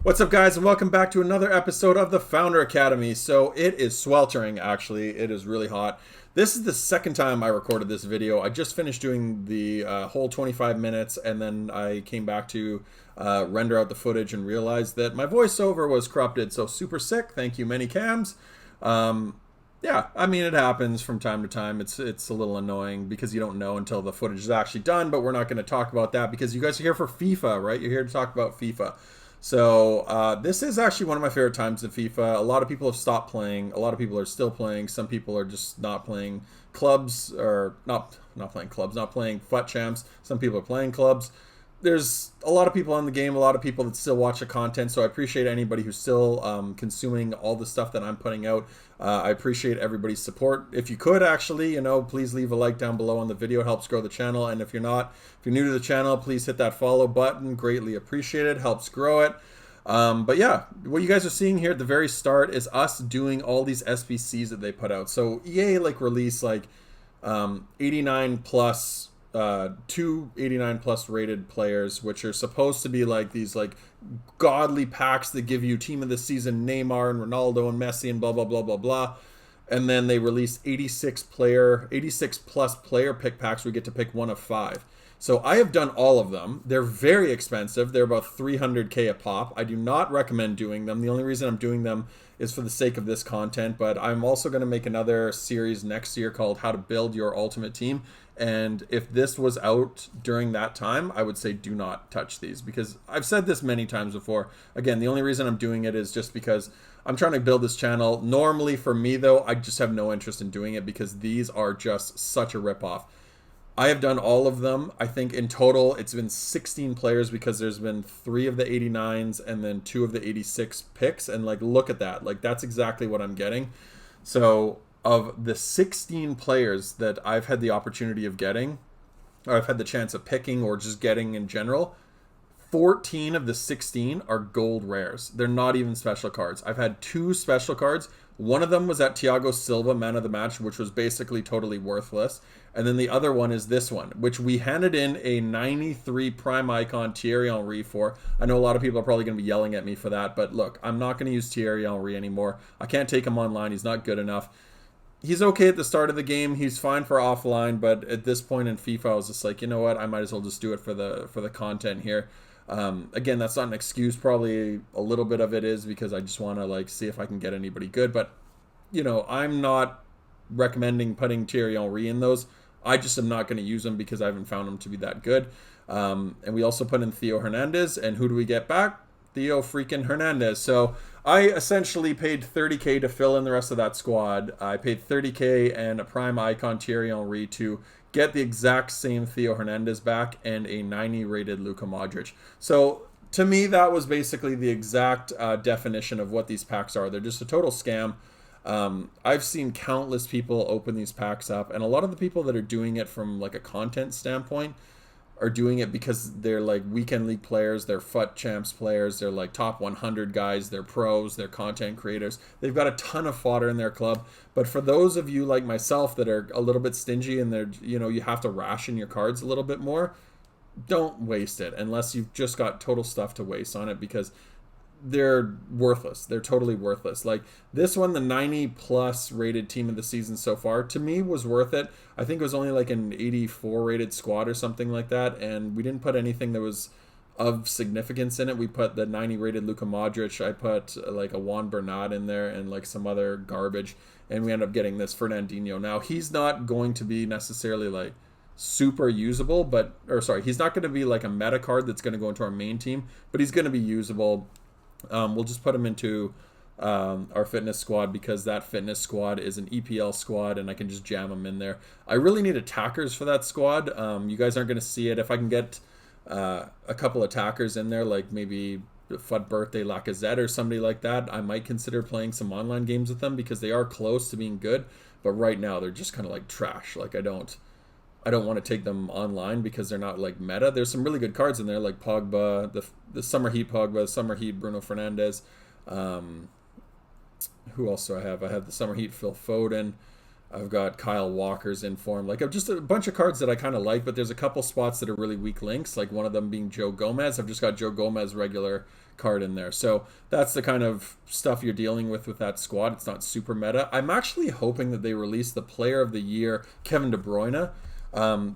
What's up, guys, and welcome back to another episode of the Founder Academy. So it is sweltering, actually. It is really hot. This is the second time I recorded this video. I just finished doing the whole 25 minutes, and then I came back to render out the footage and realized that my voiceover was corrupted. So super sick. Thank you, many cams. Yeah, I mean, it happens from time to time. It's a little annoying because you don't know until the footage is actually done, but we're not going to talk about that because you guys are here for FIFA, right? You're here to talk about FIFA. So this is actually one of my favorite times in FIFA. A lot of people have stopped playing. A lot of people are still playing. Some people are just not playing clubs, or not playing clubs, not playing FUT Champs. Some people are playing clubs. There's a lot of people in the game, a lot of people that still watch the content, so I appreciate anybody who's still consuming all the stuff that I'm putting out. I appreciate everybody's support. If you could actually, please leave a like down below on the video. It helps grow the channel. And if you're new to the channel, please hit that follow button. Greatly appreciated. Helps grow it. But yeah, what you guys are seeing here at the very start is us doing all these SBCs that they put out. So EA release 89 plus two 89 plus rated players, which are supposed to be these godly packs that give you team of the season Neymar and Ronaldo and Messi and blah blah blah blah blah. And then they release 86 plus player pick packs. We get to pick one of 5. So I have done all of them. They're very expensive. They're about 300k a pop. I do not recommend doing them. The only reason I'm doing them is for the sake of this content, but I'm also going to make another series next year called How to Build Your Ultimate Team. And if this was out during that time, I would say do not touch these, because I've said this many times before. Again, the only reason I'm doing it is just because I'm trying to build this channel. Normally for me though, I just have no interest in doing it because these are just such a ripoff. I have done all of them. I think in total it's been 16 players because there's been 3 of the 89s and then 2 of the 86 picks. And look at that. That's exactly what I'm getting. So of the 16 players that I've had the opportunity of getting, or I've had the chance of picking or just getting in general, 14 of the 16 are gold rares. They're not even special cards. I've had 2 special cards. One of them was that Thiago Silva man of the match, which was basically totally worthless. And then the other one is this one, which we handed in a 93 prime icon Thierry Henry for. I know a lot of people are probably going to be yelling at me for that, but look, I'm not going to use Thierry Henry anymore. I can't take him online. He's not good enough. He's okay at the start of the game. He's fine for offline, but at this point in FIFA, I was just like, you know what? I might as well just do it for the content here. Again, that's not an excuse. Probably a little bit of it is because I just want to see if I can get anybody good. But I'm not recommending putting Thierry Henry in those. I just am not going to use them because I haven't found them to be that good. And we also put in Theo Hernandez, and who do we get back? Theo freaking Hernandez. So I essentially paid 30k to fill in the rest of that squad. I paid 30k and a prime icon Thierry Henry to get the exact same Theo Hernandez back and a 90 rated Luka Modric. So to me, that was basically the exact definition of what these packs are. They're just a total scam. I've seen countless people open these packs up, and a lot of the people that are doing it from a content standpoint are doing it because they're weekend league players, they're FUT Champs players, they're top 100 guys, they're pros, they're content creators. They've got a ton of fodder in their club. But for those of you like myself that are a little bit stingy and they're, you have to ration your cards a little bit more, don't waste it unless you've just got total stuff to waste on it, because they're worthless. They're totally worthless. This one, the 90 plus rated team of the season so far, to me was worth it. I think it was only an 84 rated squad or something like that, and we didn't put anything that was of significance in it. We put the 90 rated Luka Modric. I put a Juan Bernat in there and some other garbage, and we end up getting this Fernandinho. Now he's not going to be necessarily super usable, he's not going to be a meta card that's going to go into our main team, but he's going to be usable. We'll just put him into our fitness squad because that fitness squad is an EPL squad and I can just jam him in there. I really need attackers for that squad. You guys aren't going to see it. If I can get a couple attackers in there, maybe FUT Birthday Lacazette or somebody like that, I might consider playing some online games with them because they are close to being good. But right now they're just kind of trash. I don't want to take them online because they're not meta. There's some really good cards in there Pogba, the Summer Heat Pogba, the Summer Heat Bruno Fernandes. Who else do I have? I have the Summer Heat Phil Foden. I've got Kyle Walker's in form. Like, I've just a bunch of cards that I kind of like, but there's a couple spots that are really weak links, like one of them being Joe Gomez. I've just got Joe Gomez regular card in there. So that's the kind of stuff you're dealing with that squad. It's not super meta. I'm actually hoping that they release the Player of the Year, Kevin De Bruyne.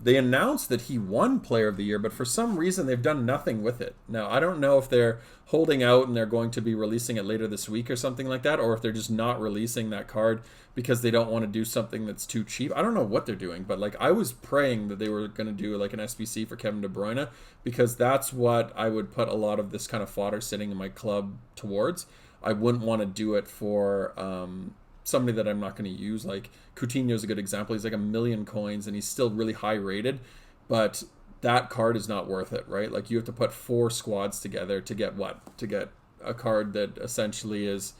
They announced that he won Player of the Year, but for some reason they've done nothing with it. Now, I don't know if they're holding out and they're going to be releasing it later this week or something like that, or if they're just not releasing that card because they don't want to do something that's too cheap. I don't know what they're doing, but like I was praying that they were going to do like an SBC for Kevin De Bruyne, because that's what I would put a lot of this kind of fodder sitting in my club towards. I wouldn't want to do it for somebody that I'm not going to use. Like Coutinho is a good example. He's like 1 million coins and he's still really high rated, but that card is not worth it, right? Like you have to put 4 squads together to get what? To get a card that essentially is,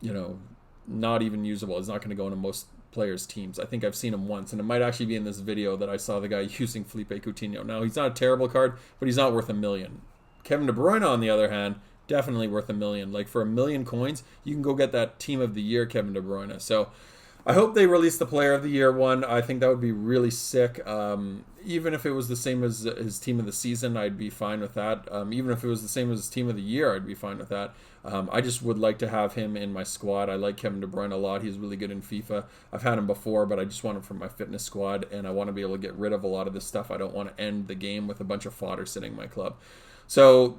you know, not even usable. It's not going to go into most players' teams. I think I've seen him once, and it might actually be in this video that I saw the guy using Felipe Coutinho. Now, he's not a terrible card, but he's not worth 1 million. Kevin De Bruyne, on the other hand, definitely worth 1 million. Like for 1 million coins, you can go get that Team of the Year Kevin De Bruyne. So I hope they release the Player of the Year one. I think that would be really sick. Even if it was the same as his Team of the Season, I'd be fine with that. Even if it was the same as his Team of the Year, I'd be fine with that. I just would like to have him in my squad. I like Kevin De Bruyne a lot. He's really good in FIFA. I've had him before, but I just want him for my fitness squad, and I want to be able to get rid of a lot of this stuff. I don't want to end the game with a bunch of fodder sitting in my club. So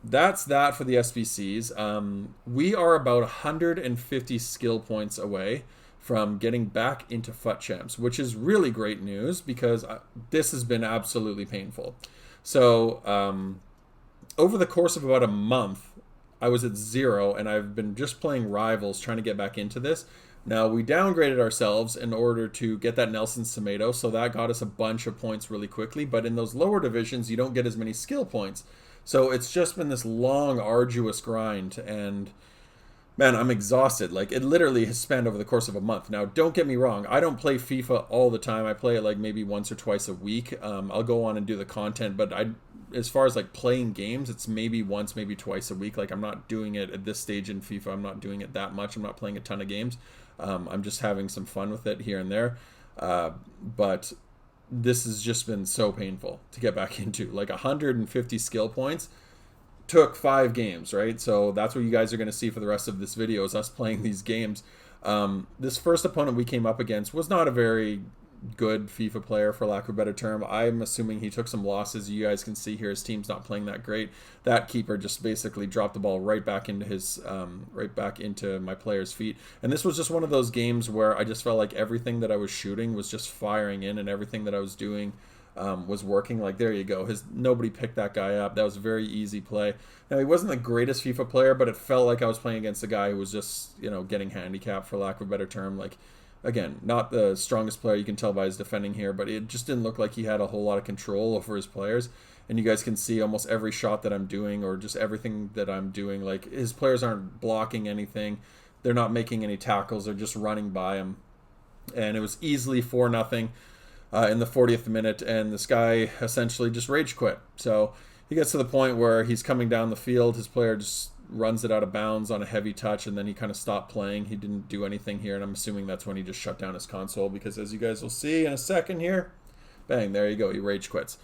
that's that for the SBCs. We are about 150 skill points away from getting back into FUT Champs, which is really great news because this has been absolutely painful. So over the course of about a month, I was at 0, and I've been just playing Rivals trying to get back into this. Now, we downgraded ourselves in order to get that Nelson's Tomato, so that got us a bunch of points really quickly, but in those lower divisions, you don't get as many skill points. So it's just been this long, arduous grind, and man, I'm exhausted. Like, it literally has spanned over the course of a month. Now, don't get me wrong. I don't play FIFA all the time. I play it like maybe once or twice a week. I'll go on and do the content, but as far as like playing games, it's maybe once, maybe twice a week. Like, I'm not doing it at this stage in FIFA. I'm not doing it that much. I'm not playing a ton of games. I'm just having some fun with it here and there. But this has just been so painful to get back into. Like 150 skill points took 5 games, right? So that's what you guys are going to see for the rest of this video is us playing these games. This first opponent we came up against was not a very good FIFA player, for lack of a better term. I'm assuming he took some losses. You guys can see here his team's not playing that great. That keeper just basically dropped the ball right back into his right back into my player's feet. And this was just one of those games where I just felt like everything that I was shooting was just firing in, and everything that I was doing was working. Like, there you go. Nobody picked that guy up. That was a very easy play. Now, he wasn't the greatest FIFA player, but it felt like I was playing against a guy who was just, you know, getting handicapped, for lack of a better term. Like, again, not the strongest player, you can tell by his defending here, but it just didn't look like he had a whole lot of control over his players. And you guys can see almost every shot that I'm doing, or just everything that I'm doing, like, his players aren't blocking anything. They're not making any tackles. They're just running by him. And it was easily 4-0 in the 40th minute, and this guy essentially just rage quit. So he gets to the point where he's coming down the field. His player just runs it out of bounds on a heavy touch, and then he kind of stopped playing. He didn't do anything here, and I'm assuming that's when he just shut down his console, because as you guys will see in a second here, bang, there you go, he rage quits.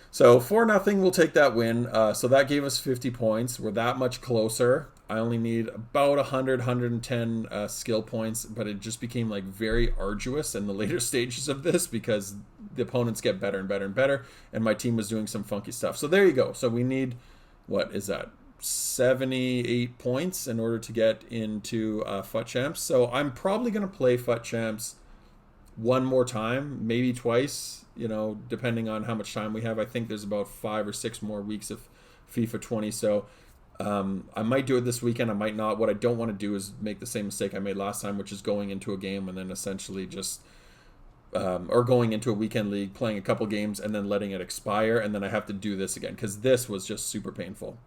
So 4-0, we'll take that win. So that gave us 50 points. We're that much closer. I only need about 100, 110 skill points, but it just became like very arduous in the later stages of this because the opponents get better and better and better, and my team was doing some funky stuff. So there you go. So we need, what is that, 78 points in order to get into FUT Champs. So I'm probably going to play FUT Champs one more time, maybe twice, you know, depending on how much time we have. I think there's about 5 or 6 more weeks of FIFA 20. So I might do it this weekend. I might not. What I don't want to do is make the same mistake I made last time, which is going into a game and then essentially just or going into a weekend league, playing a couple games and then letting it expire, and then I have to do this again, because this was just super painful.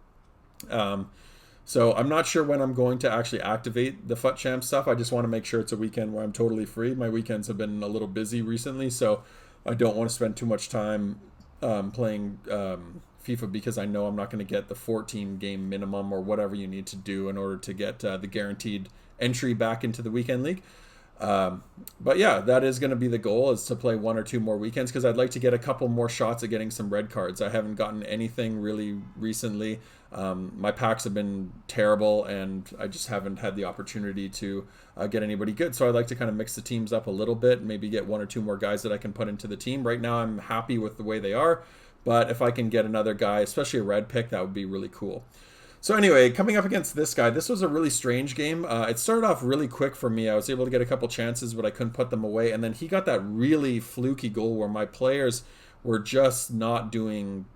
So I'm not sure when I'm going to actually activate the FUT Champs stuff. I just want to make sure it's a weekend where I'm totally free. My weekends have been a little busy recently, so I don't want to spend too much time playing FIFA, because I know I'm not going to get the 14 game minimum or whatever you need to do in order to get the guaranteed entry back into the weekend league. But yeah, that is going to be the goal, is to play 1 or 2 more weekends, because I'd like to get a couple more shots at getting some red cards. I haven't gotten anything really recently. My packs have been terrible, and I just haven't had the opportunity to get anybody good. So I'd like to kind of mix the teams up a little bit, maybe get 1 or 2 more guys that I can put into the team. Right now I'm happy with the way they are, but if I can get another guy, especially a red pick, that would be really cool. So anyway, coming up against this guy, this was a really strange game. It started off really quick for me. I was able to get a couple chances, but I couldn't put them away. And then he got that really fluky goal where my players were just not doing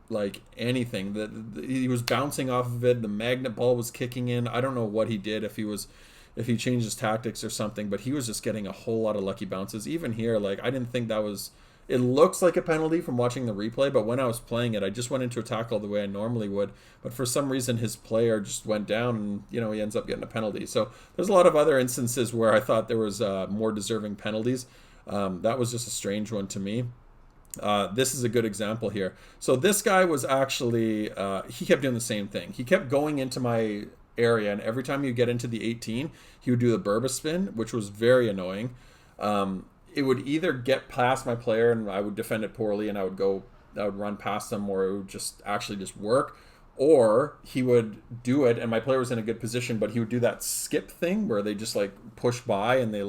like anything. He was bouncing off of it. The magnet ball was kicking in. I don't know what he did, if he changed his tactics or something, but he was just getting a whole lot of lucky bounces. Even here, like, I didn't think that was... It looks like a penalty from watching the replay, but when I was playing it, I just went into a tackle the way I normally would. But for some reason, his player just went down, and he ends up getting a penalty. So there's a lot of other instances where I thought there was more deserving penalties. That was just a strange one to me. This is a good example here. So this guy was actually, he kept doing the same thing. He kept going into my area, and every time you get into the 18, he would do the Burba spin, which was very annoying. It would either get past my player and I would defend it poorly and I would run past them, or it would just work, or he would do it and my player was in a good position, but he would do that skip thing where they just like push by and they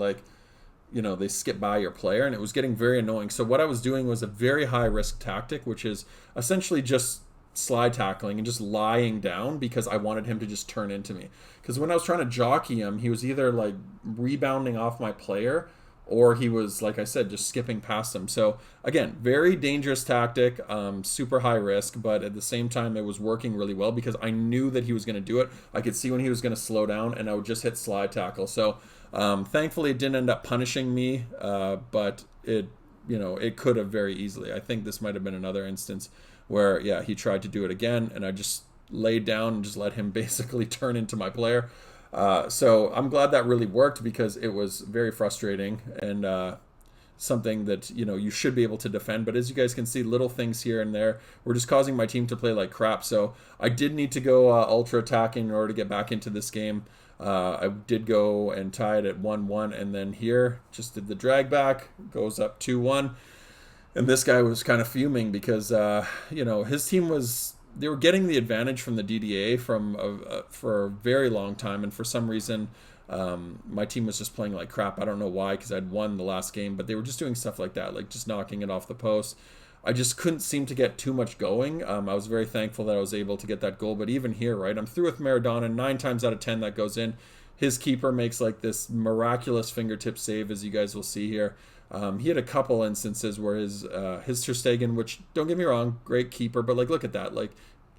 they skip by your player, and it was getting very annoying. So what I was doing was a very high risk tactic, which is essentially just slide tackling and just lying down, because I wanted him to just turn into me. Because when I was trying to jockey him, he was either like rebounding off my player, or he was, like I said, just skipping past him. So again, very dangerous tactic, super high risk, but at the same time it was working really well because I knew that he was going to do it. I could see when he was going to slow down, and I would just hit slide tackle. So thankfully it didn't end up punishing me, but it could have very easily. I think this might have been another instance where, yeah, he tried to do it again, and I just laid down and just let him basically turn into my player. So I'm glad that really worked, because it was very frustrating and something that you should be able to defend. But as you guys can see, little things here and there were just causing my team to play like crap. So I did need to go ultra attacking in order to get back into this game. I did go and tie it at 1-1, and then here just did the drag back, goes up 2-1. And this guy was kind of fuming because his team was... They were getting the advantage from the DDA for a very long time, and for some reason my team was just playing like crap. I don't know why, because I'd won the last game, but they were just doing stuff like that, like just knocking it off the post. I just couldn't seem to get too much going. I was very thankful that I was able to get that goal, but even here, right, I'm through with Maradona. 9 times out of 10 that goes in. His keeper makes like this miraculous fingertip save, as you guys will see here. He had a couple instances where his Ter Stegen, which, don't get me wrong, great keeper, but like, look at that, like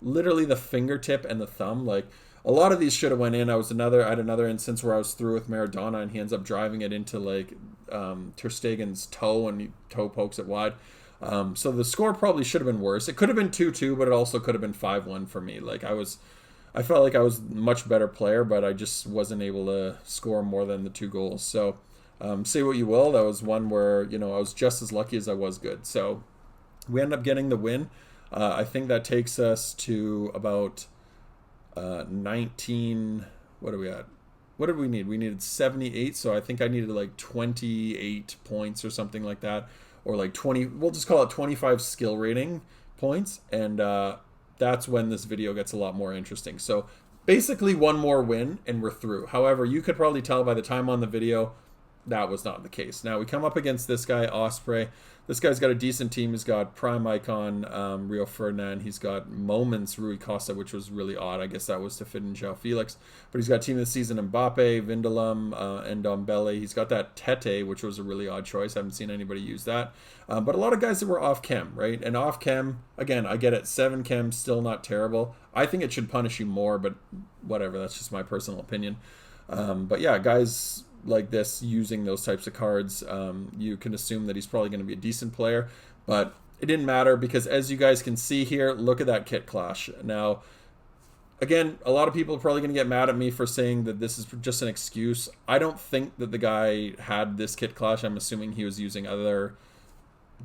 literally the fingertip and the thumb, like a lot of these should have went in. I had another instance where I was through with Maradona, and he ends up driving it into like Ter Stegen's toe, and toe pokes it wide. So the score probably should have been worse. It could have been 2-2, but it also could have been 5-1 for me. Like I felt like I was a much better player, but I just wasn't able to score more than the 2 goals. So say what you will, that was one where I was just as lucky as I was good. So we ended up getting the win. I think that takes us to about 19. What are we at? What did we need? We needed 78. So I think I needed like 28 points or something like that, or like 20. We'll just call it 25 skill rating points, and that's when this video gets a lot more interesting. So basically one more win and we're through. However, you could probably tell by the time on the video that was not the case. Now we come up against this guy, Osprey. This guy's got a decent team. He's got Prime Icon, Rio Ferdinand. He's got Moments, Rui Costa, which was really odd. I guess that was to fit in João Felix. But he's got team of the season Mbappe, Vindalum, and Dombele. He's got that Tete, which was a really odd choice. I haven't seen anybody use that. But a lot of guys that were off chem, right? And off chem, again, I get it. 7 chem, still not terrible. I think it should punish you more, but whatever. That's just my personal opinion. But yeah, guys like this using those types of cards, you can assume that he's probably going to be a decent player, but it didn't matter because, as you guys can see here, look at that kit clash. Now again, a lot of people are probably going to get mad at me for saying that this is just an excuse. I don't think that the guy had this kit clash. I'm assuming he was using other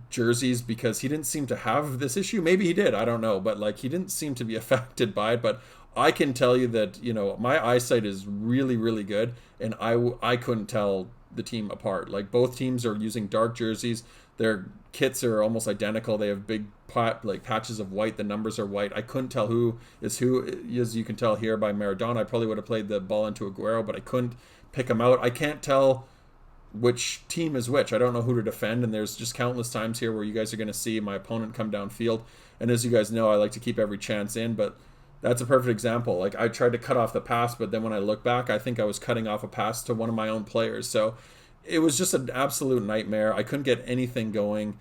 jerseys because he didn't seem to have this issue. Maybe he did, I don't know, but like he didn't seem to be affected by it. But I can tell you that, my eyesight is really, really good, and I couldn't tell the team apart. Like both teams are using dark jerseys. Their kits are almost identical. They have big like patches of white. The numbers are white. I couldn't tell who is who, as you can tell here by Maradona. I probably would have played the ball into Aguero, but I couldn't pick him out. I can't tell which team is which. I don't know who to defend, and there's just countless times here where you guys are going to see my opponent come downfield. And as you guys know, I like to keep every chance in, but that's a perfect example. Like I tried to cut off the pass, but then when I look back, I think I was cutting off a pass to one of my own players. So it was just an absolute nightmare. I couldn't get anything going.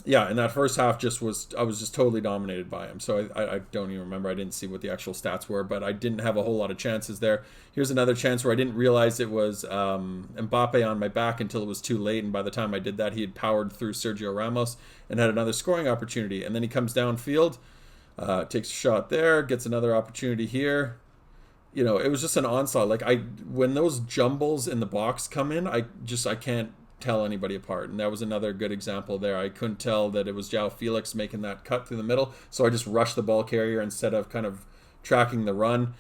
Yeah, and that first half I was just totally dominated by him. So I don't even remember. I didn't see what the actual stats were, but I didn't have a whole lot of chances there. Here's another chance where I didn't realize it was Mbappe on my back until it was too late. And by the time I did that, he had powered through Sergio Ramos and had another scoring opportunity. And then he comes downfield, takes a shot there, gets another opportunity here. You know, it was just an onslaught. Like when those jumbles in the box come in, I can't tell anybody apart. And that was another good example there. I couldn't tell that it was João Felix making that cut through the middle, so I just rushed the ball carrier instead of kind of tracking the run.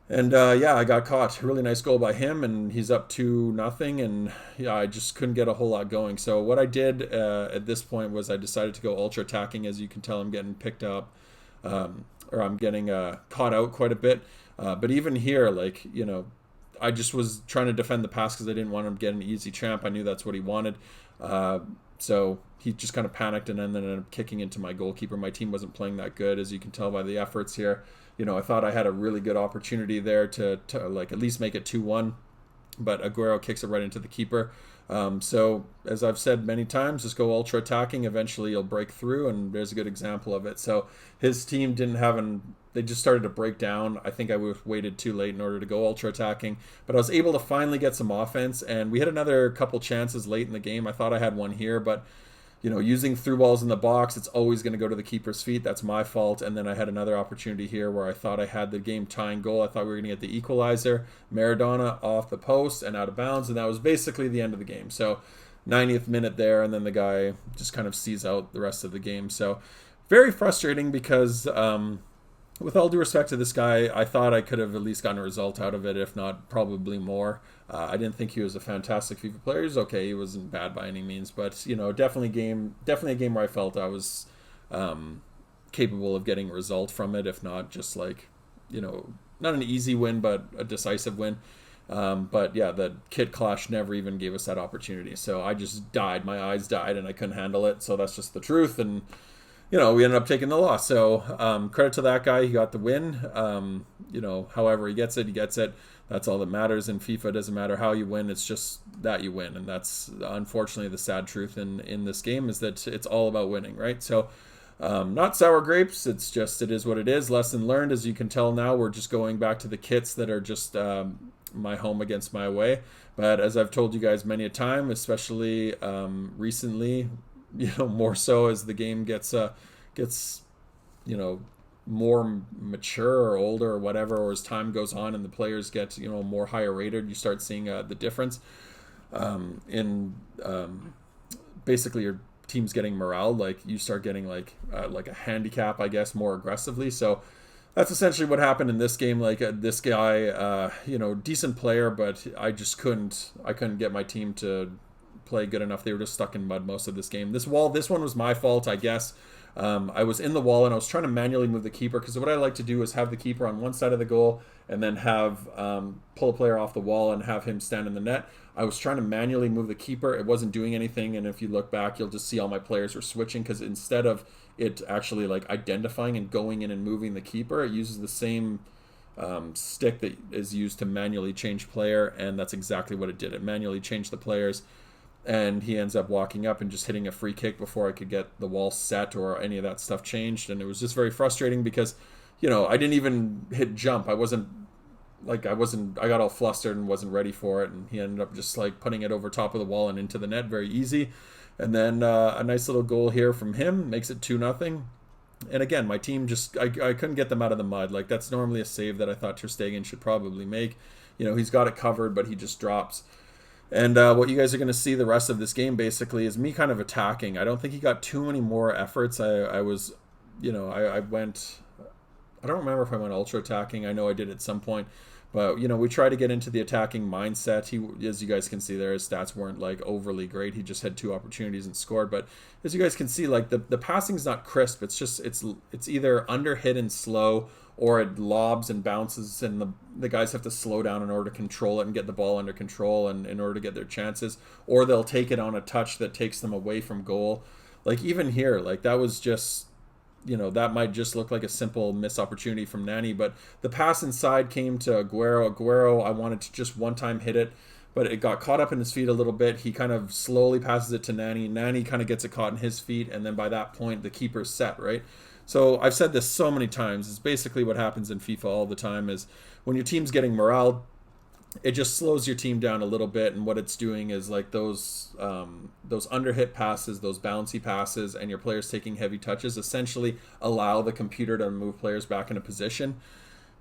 And yeah, I got caught. Really nice goal by him, and he's up 2-0, and yeah, I just couldn't get a whole lot going. So what I did at this point was I decided to go ultra attacking. As you can tell, I'm getting picked up, or I'm getting caught out quite a bit. But even here, like, you know, I just was trying to defend the pass because I didn't want him to get an easy champ. I knew that's what he wanted. So he just kind of panicked and then ended up kicking into my goalkeeper. My team wasn't playing that good, as you can tell by the efforts here. You know, I thought I had a really good opportunity there to like at least make it 2-1, but Aguero kicks it right into the keeper. So as I've said many times, just go ultra attacking. Eventually you'll break through, and there's a good example of it. So his team didn't have they just started to break down. I think I waited too late in order to go ultra attacking, but I was able to finally get some offense, and we had another couple chances late in the game. I thought I had one here, but you know, using through balls in the box, it's always going to go to the keeper's feet. That's my fault. And then I had another opportunity here where I thought I had the game tying goal. I thought we were going to get the equalizer. Maradona off the post and out of bounds, and that was basically the end of the game. So 90th minute there, and then the guy just kind of sees out the rest of the game. So very frustrating because with all due respect to this guy, I thought I could have at least gotten a result out of it, if not probably more. I didn't think he was a fantastic FIFA player. He was okay. He wasn't bad by any means, but you know, definitely a game where I felt I was capable of getting a result from it, if not just like, you know, not an easy win, but a decisive win. But yeah, the kit clash never even gave us that opportunity. So I just died. My eyes died, and I couldn't handle it. So that's just the truth. And you know, we ended up taking the loss. So credit to that guy. He got the win. You know, however he gets it, he gets it. That's all that matters in FIFA. It doesn't matter how you win. It's just that you win. And that's unfortunately the sad truth in this game, is that it's all about winning, right? So not sour grapes. It's just, it is what it is. Lesson learned. As you can tell now, we're just going back to the kits that are just my home against my away. But as I've told you guys many a time, especially recently, you know, more so as the game gets you know, more mature or older or whatever, or as time goes on and the players get, you know, more higher rated, you start seeing the difference in basically your team's getting morale. Like you start getting like a handicap, I guess, more aggressively. So that's essentially what happened in this game. Like this guy, you know, decent player, but I couldn't get my team to play good enough. They were just stuck in mud most of this game. This one was my fault, I guess. I was in the wall and I was trying to manually move the keeper, because what I like to do is have the keeper on one side of the goal and then have pull a player off the wall and have him stand in the net. I was trying to manually move the keeper. It wasn't doing anything, and if you look back, you'll just see all my players were switching, because instead of it actually like identifying and going in and moving the keeper, it uses the same stick that is used to manually change player, and that's exactly what it did. It manually changed the players, and he ends up walking up and just hitting a free kick before I could get the wall set or any of that stuff changed. And it was just very frustrating because, you know, I didn't even hit jump. I got all flustered and wasn't ready for it, and he ended up just like putting it over top of the wall and into the net very easy. And then a nice little goal here from him makes it 2-0. And again, my team just, I couldn't get them out of the mud. Like that's normally a save that I thought Ter Stegen should probably make. You know, he's got it covered, but he just drops. And what you guys are going to see the rest of this game basically is me kind of attacking. I don't think he got too many more efforts. I was, you know, I went I don't remember if I went ultra attacking. I know I did at some point. But, you know, we try to get into the attacking mindset. He, as you guys can see there, his stats weren't, like, overly great. He just had 2 opportunities and scored. But as you guys can see, like, the passing's not crisp. It's just, it's either under hit and slow, or it lobs and bounces, and the guys have to slow down in order to control it and get the ball under control and in order to get their chances. Or they'll take it on a touch that takes them away from goal. Like, even here, like, that was just... You know, that might just look like a simple missed opportunity from Nani, but the pass inside came to Aguero. Aguero, I wanted to just one time hit it, but it got caught up in his feet a little bit. He kind of slowly passes it to Nani. Nani kind of gets it caught in his feet, and then by that point, the keeper's set, right? So I've said this so many times. It's basically what happens in FIFA all the time is when your team's getting morale, it just slows your team down a little bit, and what it's doing is like those under hit passes, those bouncy passes, and your players taking heavy touches essentially allow the computer to move players back into position.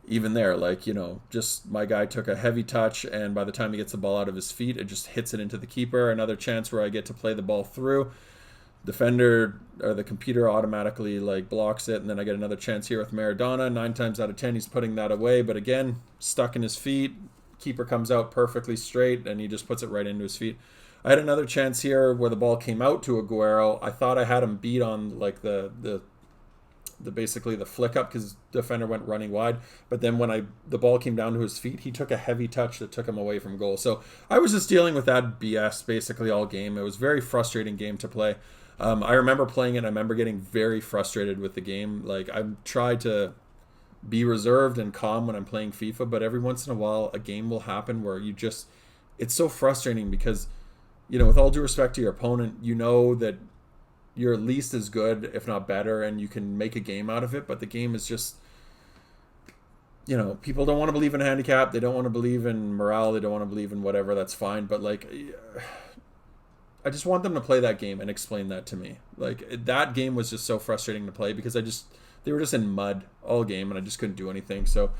Even there, like, you know, just my guy took a heavy touch, and by the time he gets the ball out of his feet, it just hits it into the keeper. Another chance where I get to play the ball through. Defender or the computer automatically like blocks it, and then I get another chance here with Maradona. 9 times out of 10 he's putting that away, but again, stuck in his feet. Keeper comes out perfectly straight, and he just puts it right into his feet. I had another chance here where the ball came out to Aguero. I thought I had him beat on like the basically the flick up because defender went running wide. But then when the ball came down to his feet, he took a heavy touch that took him away from goal. So I was just dealing with that BS basically all game. It was a very frustrating game to play. I remember playing it. I remember getting very frustrated with the game. Like, I tried to be reserved and calm when I'm playing FIFA, but every once in a while a game will happen where you just, it's so frustrating because, you know, with all due respect to your opponent, you know that you're at least as good, if not better, and you can make a game out of it, but the game is just, you know, people don't want to believe in handicap, they don't want to believe in morale, they don't want to believe in whatever, that's fine, but like, I just want them to play that game and explain that to me. Like, that game was just so frustrating to play because they were just in mud all game, and I just couldn't do anything. So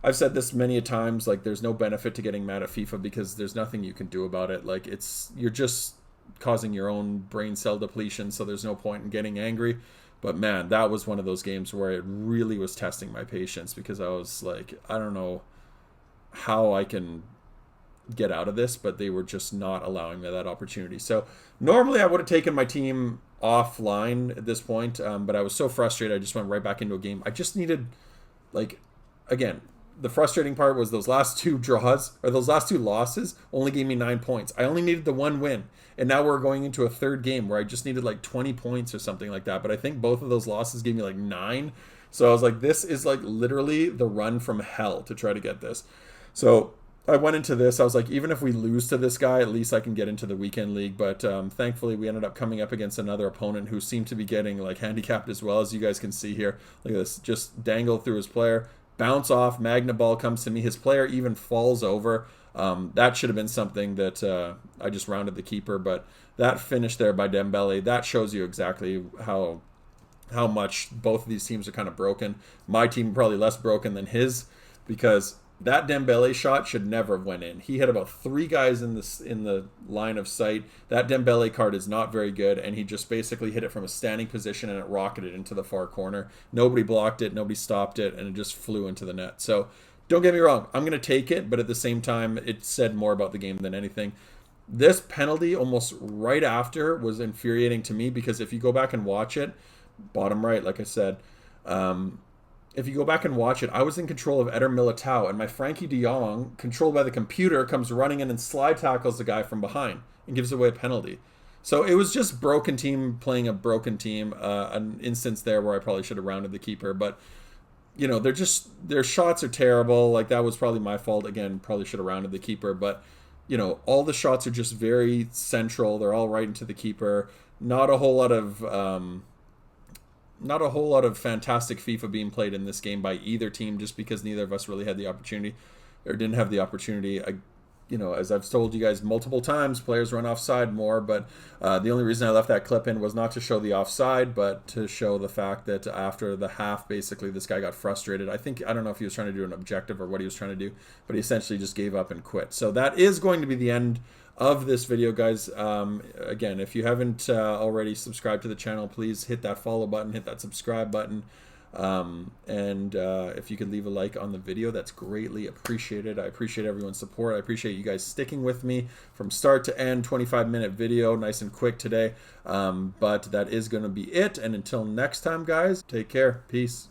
I've said this many a times, like, there's no benefit to getting mad at FIFA because there's nothing you can do about it. Like, you're just causing your own brain cell depletion, so there's no point in getting angry. But man, that was one of those games where it really was testing my patience because I was like, I don't know how I can get out of this, but they were just not allowing me that opportunity. So normally I would have taken my team offline at this point, but I was so frustrated I just went right back into a game. I just needed, like, again, the frustrating part was those last 2 draws, or those last 2 losses only gave me 9 points. I only needed the 1 win, and now we're going into a third game where I just needed like 20 points or something like that, but I think both of those losses gave me like 9. So I was like, this is like literally the run from hell to try to get this. So I went into this, I was like, even if we lose to this guy, at least I can get into the weekend league. But thankfully, we ended up coming up against another opponent who seemed to be getting like handicapped as well, as you guys can see here. Look at this, just dangle through his player, bounce off, magnet ball comes to me. His player even falls over. That should have been something that I just rounded the keeper. But that finish there by Dembele, that shows you exactly how much both of these teams are kind of broken. My team probably less broken than his, because that Dembele shot should never have went in. He had about 3 guys in the line of sight. That Dembele card is not very good, and he just basically hit it from a standing position and it rocketed into the far corner. Nobody blocked it, nobody stopped it, and it just flew into the net. So don't get me wrong, I'm going to take it, but at the same time, it said more about the game than anything. This penalty almost right after was infuriating to me because if you go back and watch it, bottom right, like I said, if you go back and watch it, I was in control of Eder Militao, and my Frankie de Jong, controlled by the computer, comes running in and slide tackles the guy from behind and gives away a penalty. So it was just broken team playing a broken team. An instance there where I probably should have rounded the keeper, but you know, their shots are terrible. Like, that was probably my fault. Again, probably should have rounded the keeper, but you know, all the shots are just very central. They're all right into the keeper. Not a whole lot of fantastic FIFA being played in this game by either team, just because neither of us really had the opportunity or didn't have the opportunity. You know, as I've told you guys multiple times, players run offside more, but the only reason I left that clip in was not to show the offside, but to show the fact that after the half, basically, this guy got frustrated. I don't know if he was trying to do an objective or what he was trying to do, but he essentially just gave up and quit. So that is going to be the end of this video, guys. Again, if you haven't already subscribed to the channel, please hit that follow button, hit that subscribe button. If you could leave a like on the video, that's greatly appreciated. I appreciate everyone's support. I appreciate you guys sticking with me from start to end. 25-minute video, nice and quick today. But that is going to be it. And until next time, guys, take care. Peace.